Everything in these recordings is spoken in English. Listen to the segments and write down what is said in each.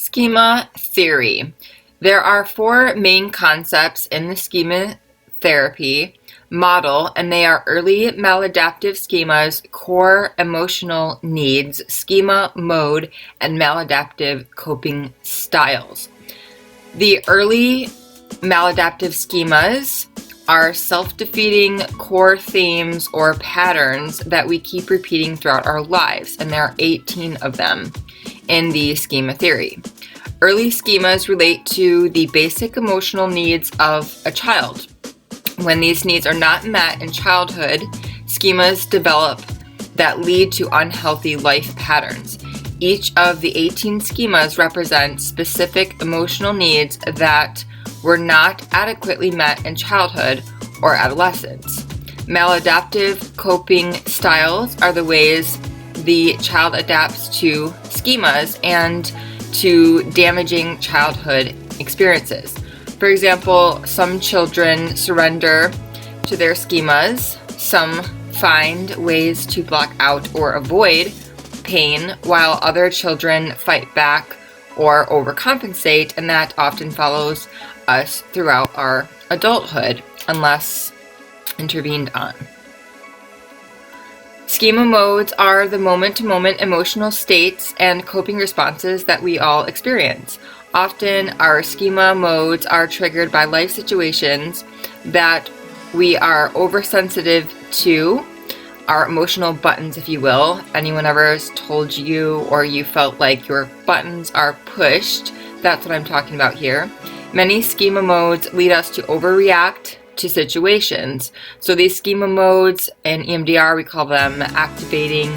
Schema Theory. There are four main concepts in the Schema Therapy model, and they are early maladaptive schemas, core emotional needs, schema mode, and maladaptive coping styles. The early maladaptive schemas are self-defeating core themes or patterns that we keep repeating throughout our lives, and there are 18 of them in the Schema Theory. Early schemas relate to the basic emotional needs of a child. When these needs are not met in childhood, schemas develop that lead to unhealthy life patterns. Each of the 18 schemas represents specific emotional needs that were not adequately met in childhood or adolescence. Maladaptive coping styles are the ways the child adapts to schemas and to damaging childhood experiences. For example, some children surrender to their schemas, some find ways to block out or avoid pain, while other children fight back or overcompensate, and that often follows us throughout our adulthood unless intervened on. Schema modes are the moment-to-moment emotional states and coping responses that we all experience. Often, our schema modes are triggered by life situations that we are oversensitive to, our emotional buttons, if you will. Anyone ever has told you or you felt like your buttons are pushed? That's what I'm talking about here. Many schema modes lead us to overreact to situations. So these schema modes in EMDR, we call them activating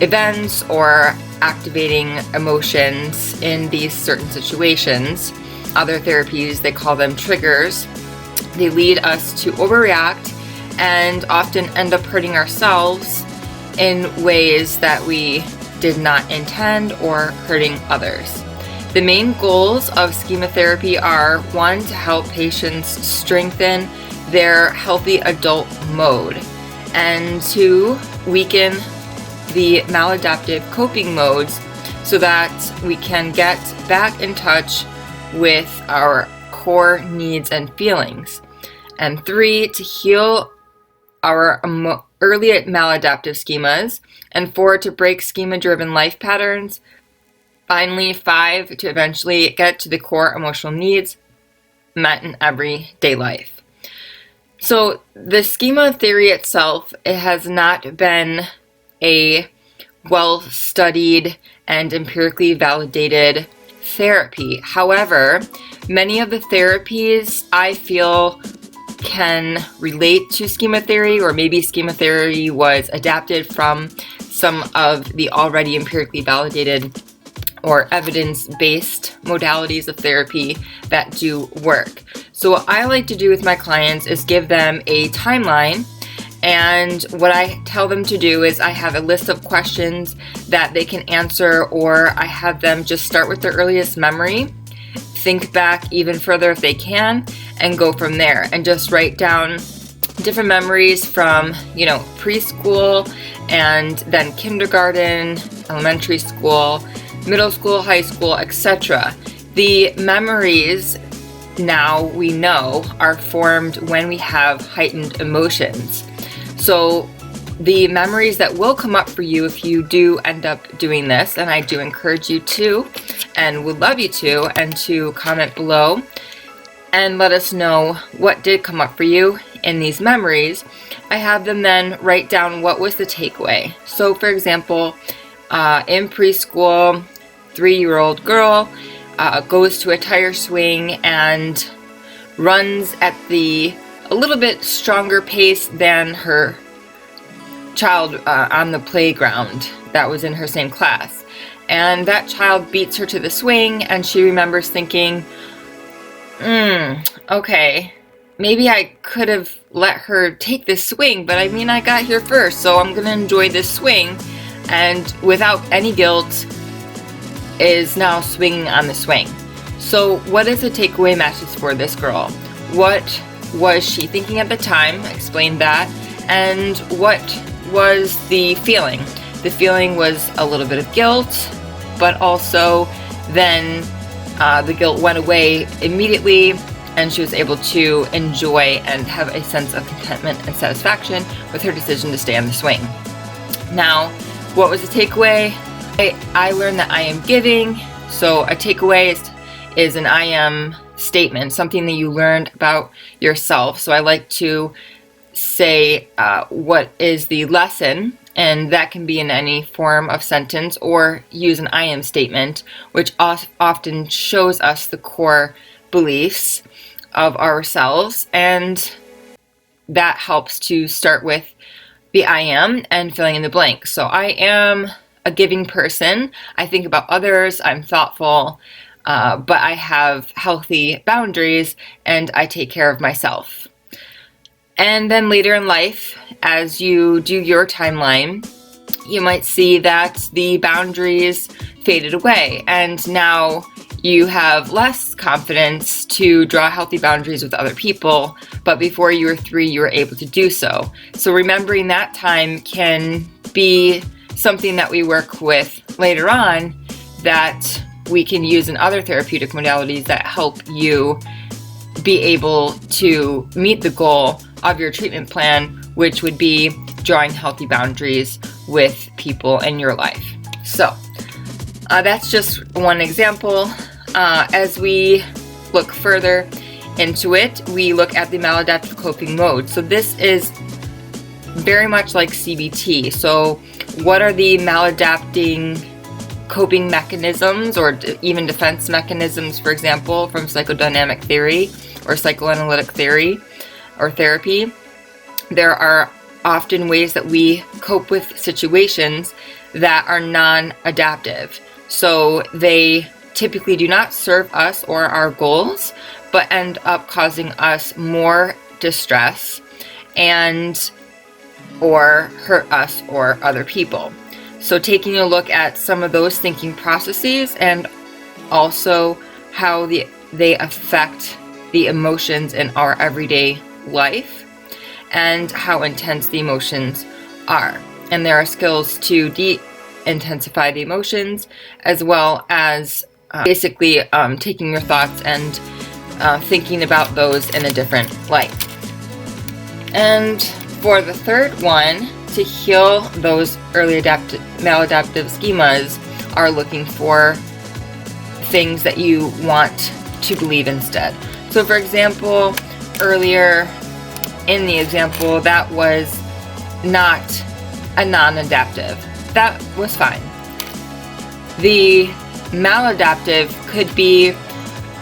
events or activating emotions in these certain situations. Other therapies, they call them triggers. They lead us to overreact and often end up hurting ourselves in ways that we did not intend or hurting others. The main goals of schema therapy are: 1, to help patients strengthen their healthy adult mode, and 2, weaken the maladaptive coping modes so that we can get back in touch with our core needs and feelings, and 3, to heal our early maladaptive schemas, and 4, to break schema-driven life patterns. Finally, 5, to eventually get to the core emotional needs met in everyday life. So the schema theory itself, it has not been a well-studied and empirically validated therapy. However, many of the therapies I feel can relate to schema theory, or maybe schema theory was adapted from some of the already empirically validated or evidence-based modalities of therapy that do work. So what I like to do with my clients is give them a timeline, and what I tell them to do is I have a list of questions that they can answer, or I have them just start with their earliest memory, think back even further if they can, and go from there, and just write down different memories from, preschool, and then kindergarten, elementary school, middle school, high school, etc. The memories, now we know, are formed when we have heightened emotions. So the memories that will come up for you if you do end up doing this, and I do encourage you to, and would love you to, and to comment below and let us know what did come up for you in these memories. I have them then write down what was the takeaway. So for example, in preschool, 3-year-old girl goes to a tire swing and runs at a little bit stronger pace than her child on the playground that was in her same class. And that child beats her to the swing, and she remembers thinking, okay, maybe I could have let her take this swing, but I got here first, so I'm going to enjoy this swing, and without any guilt is now swinging on the swing. So what is the takeaway message for this girl? What was she thinking at the time? Explain that. And what was the feeling? The feeling was a little bit of guilt, but also then the guilt went away immediately, and she was able to enjoy and have a sense of contentment and satisfaction with her decision to stay on the swing. Now, what was the takeaway? I learned that I am giving. So a takeaway is an I am statement, something that you learned about yourself. So I like to say what is the lesson, and that can be in any form of sentence, or use an I am statement, which often shows us the core beliefs of ourselves, and that helps to start with the I am and filling in the blank. So I am a giving person. I think about others. I'm thoughtful, but I have healthy boundaries, and I take care of myself. And then later in life, as you do your timeline, you might see that the boundaries faded away, and now you have less confidence to draw healthy boundaries with other people, but before you were 3, you were able to do so. So remembering that time can be something that we work with later on, that we can use in other therapeutic modalities that help you be able to meet the goal of your treatment plan, which would be drawing healthy boundaries with people in your life. So that's just one example. As we look further into it, we look at the maladaptive coping mode. So this is very much like CBT. So what are the maladapting coping mechanisms, or even defense mechanisms, for example, from psychodynamic theory or psychoanalytic theory or therapy? There are often ways that we cope with situations that are non-adaptive. So they typically do not serve us or our goals, but end up causing us more distress and or hurt us or other people. So taking a look at some of those thinking processes, and also how they affect the emotions in our everyday life, and how intense the emotions are. And there are skills to de-intensify the emotions, as well as basically taking your thoughts and thinking about those in a different light. And for the third one, to heal those early maladaptive schemas, are looking for things that you want to believe instead. So for example, earlier in the example, that was not a non-adaptive. That was fine. The maladaptive could be,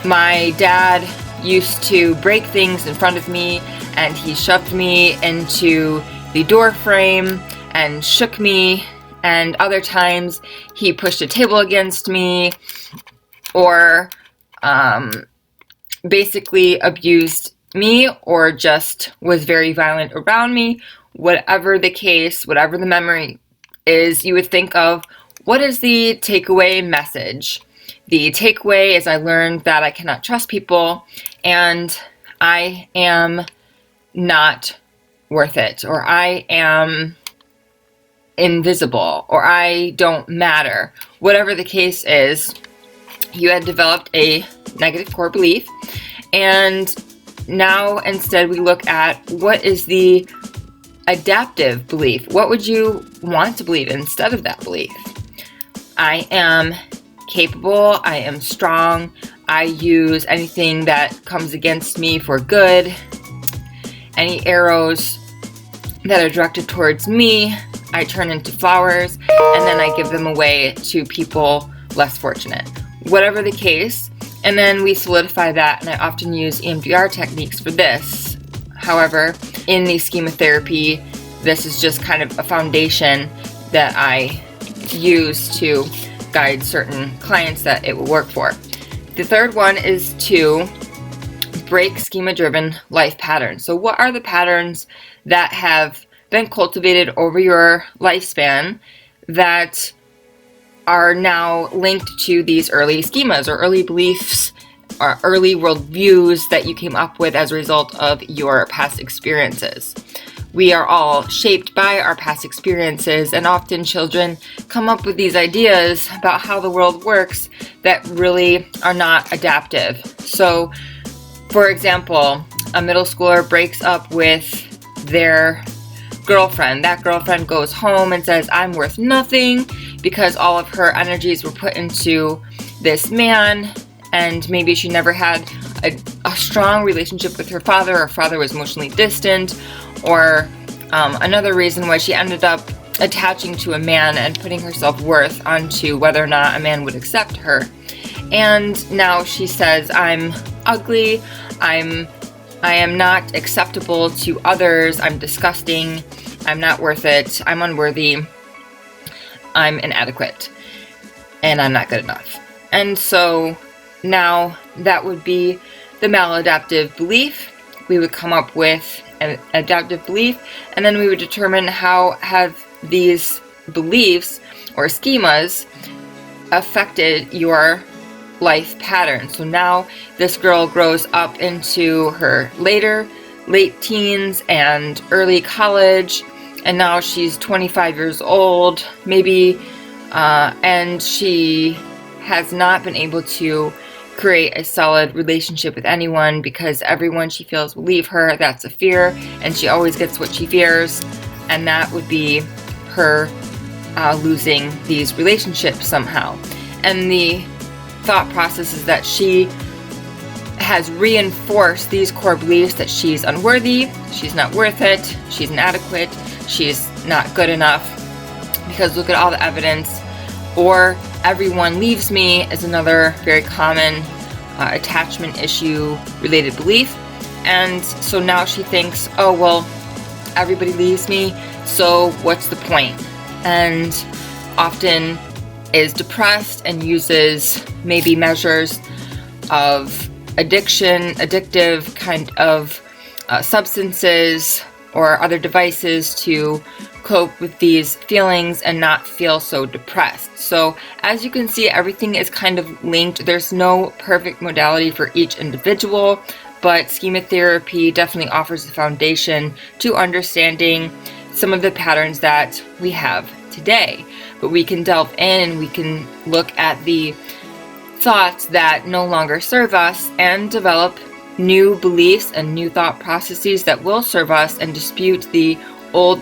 my dad used to break things in front of me, and he shoved me into the door frame and shook me, and other times he pushed a table against me, or basically abused me, or just was very violent around me. Whatever the case, whatever the memory is, you would think of, what is the takeaway message? The takeaway is, I learned that I cannot trust people, and I am not worth it, or I am invisible, or I don't matter. Whatever the case is, you had developed a negative core belief, and now instead we look at, what is the adaptive belief? What would you want to believe instead of that belief? I am capable, I am strong, I use anything that comes against me for good. Any arrows that are directed towards me, I turn into flowers, and then I give them away to people less fortunate. Whatever the case, and then we solidify that, and I often use EMDR techniques for this. However, in the Schema Therapy, this is just kind of a foundation that I use to guide certain clients that it will work for. The third one is to break schema-driven life patterns. So what are the patterns that have been cultivated over your lifespan that are now linked to these early schemas or early beliefs or early worldviews that you came up with as a result of your past experiences? we are all shaped by our past experiences, and often children come up with these ideas about how the world works that really are not adaptive. So, for example, a middle schooler breaks up with their girlfriend. That girlfriend goes home and says, I'm worth nothing because all of her energies were put into this man, and maybe she never had a strong relationship with her father. Her father was emotionally distant, or another reason why she ended up attaching to a man and putting her self-worth onto whether or not a man would accept her. And now she says, I'm ugly, I am not acceptable to others, I'm disgusting, I'm not worth it, I'm unworthy, I'm inadequate, and I'm not good enough. And so now that would be the maladaptive belief. We would come up with an adaptive belief, and then we would determine how have these beliefs or schemas affected your life pattern. So now this girl grows up into her late teens and early college, and now she's 25 years old, maybe, and she has not been able to create a solid relationship with anyone because everyone she feels will leave her. That's a fear, and she always gets what she fears, and that would be her losing these relationships somehow. And the thought process is that she has reinforced these core beliefs that she's unworthy, she's not worth it, she's inadequate, she's not good enough, because look at all the evidence. Or everyone leaves me is another very common attachment issue related belief. And so now she thinks, oh, well, everybody leaves me, so what's the point? And often is depressed and uses maybe measures of addictive kind of substances or other devices to cope with these feelings and not feel so depressed. So as you can see, everything is kind of linked. There's no perfect modality for each individual, but Schema Therapy definitely offers a foundation to understanding some of the patterns that we have today. But we can delve in and we can look at the thoughts that no longer serve us and develop new beliefs and new thought processes that will serve us and dispute the old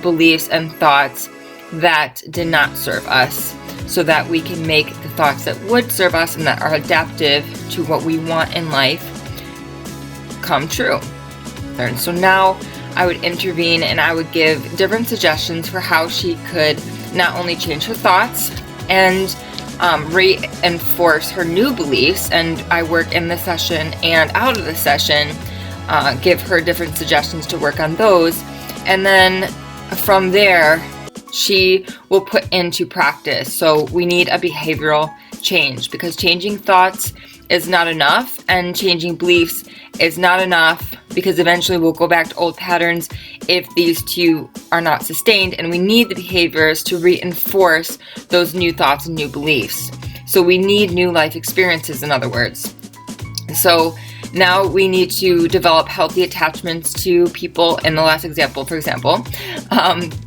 beliefs and thoughts that did not serve us, so that we can make the thoughts that would serve us and that are adaptive to what we want in life come true. And so now I would intervene and I would give different suggestions for how she could not only change her thoughts and reinforce her new beliefs, and I work in the session and out of the session, give her different suggestions to work on those, and then from there she will put into practice. So we need a behavioral change, because changing thoughts is not enough and changing beliefs is not enough, because eventually we'll go back to old patterns if these two are not sustained, and we need the behaviors to reinforce those new thoughts and new beliefs. So we need new life experiences, in other words. So now we need to develop healthy attachments to people. In the last example, for example,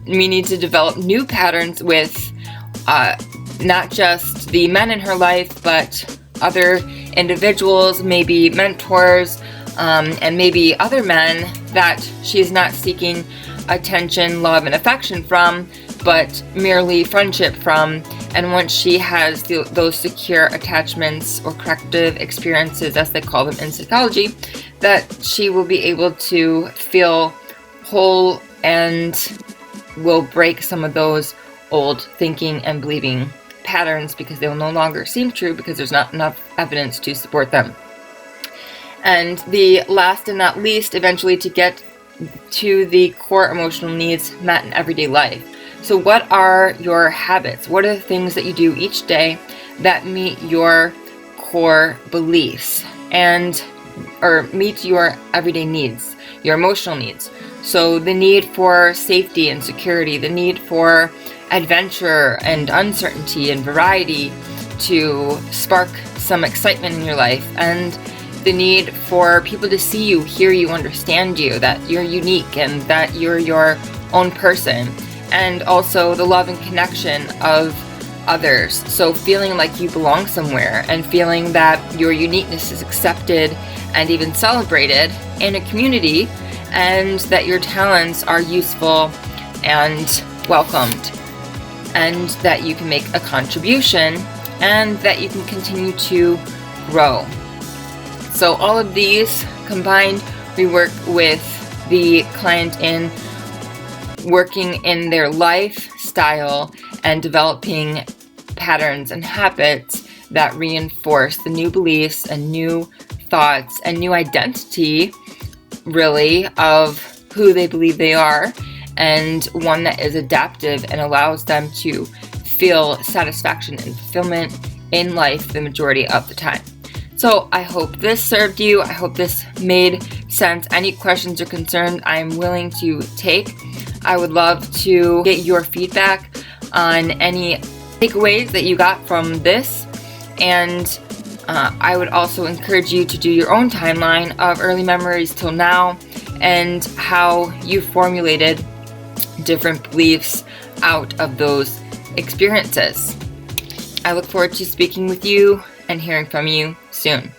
we need to develop new patterns with not just the men in her life, but other individuals, maybe mentors, and maybe other men that she is not seeking attention, love, and affection from, but merely friendship from. And once she has those secure attachments or corrective experiences, as they call them in psychology, that she will be able to feel whole and will break some of those old thinking and believing patterns, because they will no longer seem true because there's not enough evidence to support them. And the last and not least, eventually to get to the core emotional needs met in everyday life. So what are your habits? What are the things that you do each day that meet your core beliefs and or meet your everyday needs, your emotional needs? So the need for safety and security, the need for adventure and uncertainty and variety to spark some excitement in your life, and the need for people to see you, hear you, understand you, that you're unique and that you're your own person, and also the love and connection of others. So feeling like you belong somewhere and feeling that your uniqueness is accepted and even celebrated in a community, and that your talents are useful and welcomed, and that you can make a contribution, and that you can continue to grow. So all of these combined, we work with the client in working in their lifestyle and developing patterns and habits that reinforce the new beliefs and new thoughts and new identity, really, of who they believe they are, and one that is adaptive and allows them to feel satisfaction and fulfillment in life the majority of the time. So I hope this served you. I hope this made sense. Any questions or concerns I'm willing to take. I would love to get your feedback on any takeaways that you got from this. And I would also encourage you to do your own timeline of early memories till now and how you formulated different beliefs out of those experiences. I look forward to speaking with you and hearing from you soon.